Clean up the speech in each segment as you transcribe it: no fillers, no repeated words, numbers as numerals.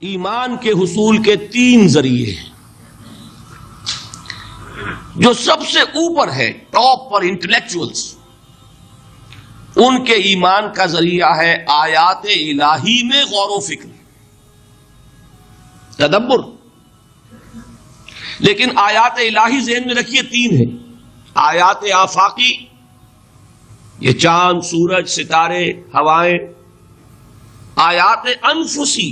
ایمان کے حصول کے 3 ذریعے ہیں. جو سب سے اوپر ہے، ٹاپ پر انٹلیکچوئلز، ان کے ایمان کا ذریعہ ہے آیات الہی میں غور و فکر، تدبر. لیکن آیات الہی ذہن میں رکھیے 3 ہیں. آیات آفاقی، یہ چاند، سورج، ستارے، ہوائیں. آیات انفسی،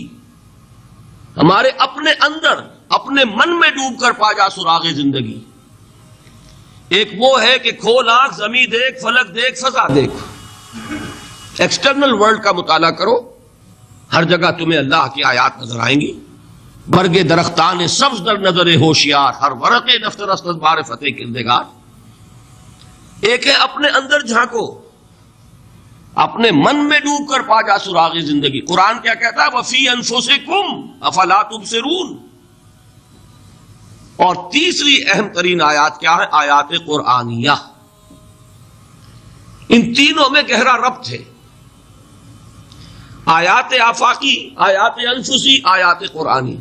ہمارے اپنے اندر، اپنے من میں ڈوب کر پا جا سراغ زندگی. ایک وہ ہے کہ کھول آنکھ، زمین دیکھ، فلک دیکھ، فضا دیکھ. ایکسٹرنل ورلڈ کا مطالعہ کرو، ہر جگہ تمہیں اللہ کی آیات نظر آئیں گی. برگ درختان سبز در نظر ہوشیار، ہر ورق نفتر است بار فتح کردگار. ایک ہے اپنے اندر جھانکو، اپنے من میں ڈوب کر پا جا سراغ زندگی. قرآن کیا کہتا ہے؟ وفی انفسکم افلا تبصرون. اور تیسری اہم ترین آیات کیا ہے؟ آیات قرآنیہ. ان تینوں میں گہرا ربط ہے. آیات آفاقی، آیات انفسی، آیات قرآنی.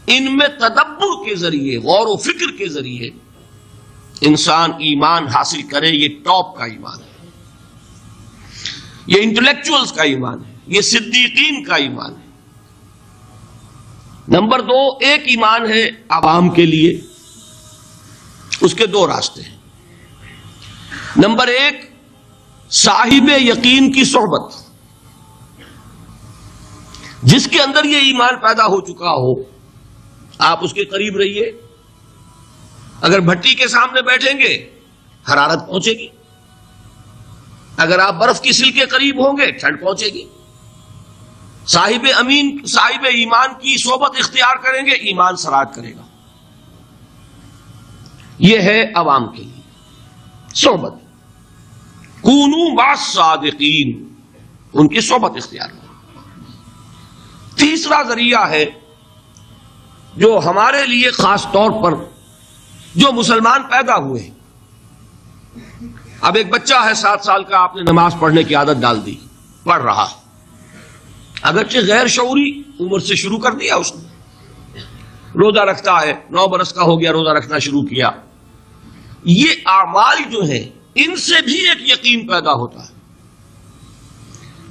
ان میں تدبر کے ذریعے، غور و فکر کے ذریعے انسان ایمان حاصل کرے. یہ ٹاپ کا ایمان ہے، یہ انٹلیکچوئلز کا ایمان ہے، یہ صدیقین کا ایمان ہے. نمبر 2، ایک ایمان ہے عوام کے لیے، اس کے 2 راستے ہیں. نمبر 1، صاحب یقین کی صحبت. جس کے اندر یہ ایمان پیدا ہو چکا ہو، آپ اس کے قریب رہیے. اگر بھٹی کے سامنے بیٹھیں گے حرارت پہنچے گی، اگر آپ برف کی سل کے قریب ہوں گے ٹھنڈ پہنچے گی. صاحب ایمان کی صحبت اختیار کریں گے، ایمان سرات کرے گا. یہ ہے عوام کے لیے صحبت. کونوا مع الصادقین، ان کی صحبت اختیار کریں. تیسرا ذریعہ ہے جو ہمارے لیے خاص طور پر جو مسلمان پیدا ہوئے ہیں. اب ایک بچہ ہے 7 سال کا، آپ نے نماز پڑھنے کی عادت ڈال دی، پڑھ رہا، اگرچہ غیر شعوری عمر سے شروع کر دیا اس نے. روزہ رکھتا ہے، 9 برس کا ہو گیا، روزہ رکھنا شروع کیا. یہ اعمال جو ہیں ان سے بھی ایک یقین پیدا ہوتا ہے.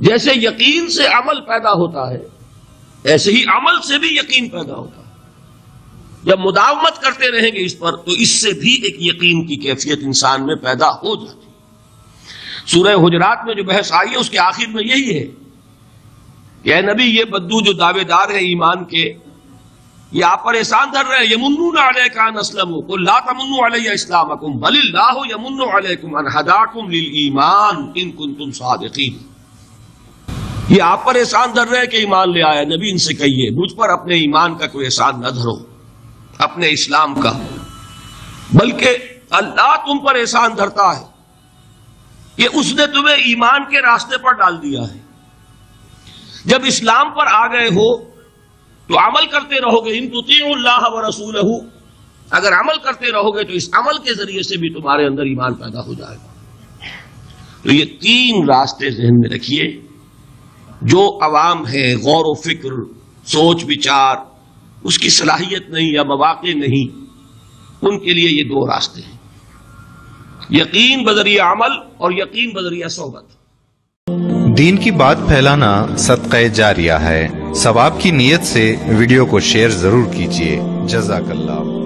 جیسے یقین سے عمل پیدا ہوتا ہے، ایسے ہی عمل سے بھی یقین پیدا ہوتا ہے. جب مداومت کرتے رہیں گے اس پر تو اس سے بھی ایک یقین کی کیفیت انسان میں پیدا ہو جاتی ہے. سورہ حجرات میں جو بحث آئی ہے اس کے آخر میں یہی ہے کہ اے نبی، یہ بدو جو دعوے دار ہیں ایمان کے، یہ آپ پر احسان دھر رہے ہیں. یمنون علیک ان اسلموا قل لا تمنوا علی اسلامکم بل اللہ یمن علیکم ان ہداکم للایمان ان کنتم صادقین. یہ آپ پر احسان دھر رہے ہیں کہ ایمان لے آیا. نبی ان سے کہیے مجھ پر اپنے ایمان کا کوئی احسان نہ دھرو، اپنے اسلام کا، بلکہ اللہ تم پر احسان دھرتا ہے کہ اس نے تمہیں ایمان کے راستے پر ڈال دیا ہے. جب اسلام پر آ گئے ہو تو عمل کرتے رہو گے. ان تطیعوا اللہ ورسولہ، اگر عمل کرتے رہو گے تو اس عمل کے ذریعے سے بھی تمہارے اندر ایمان پیدا ہو جائے گا. تو یہ 3 راستے ذہن میں رکھیے. جو عوام ہے، غور و فکر، سوچ بچار، اس کی صلاحیت نہیں یا مواقع نہیں، ان کے لیے یہ 2 راستے ہیں، یقین بذریعہ عمل اور یقین بذریعہ صحبت. دین کی بات پھیلانا صدقہ جاریہ ہے. ثواب کی نیت سے ویڈیو کو شیئر ضرور کیجیے. جزاک اللہ.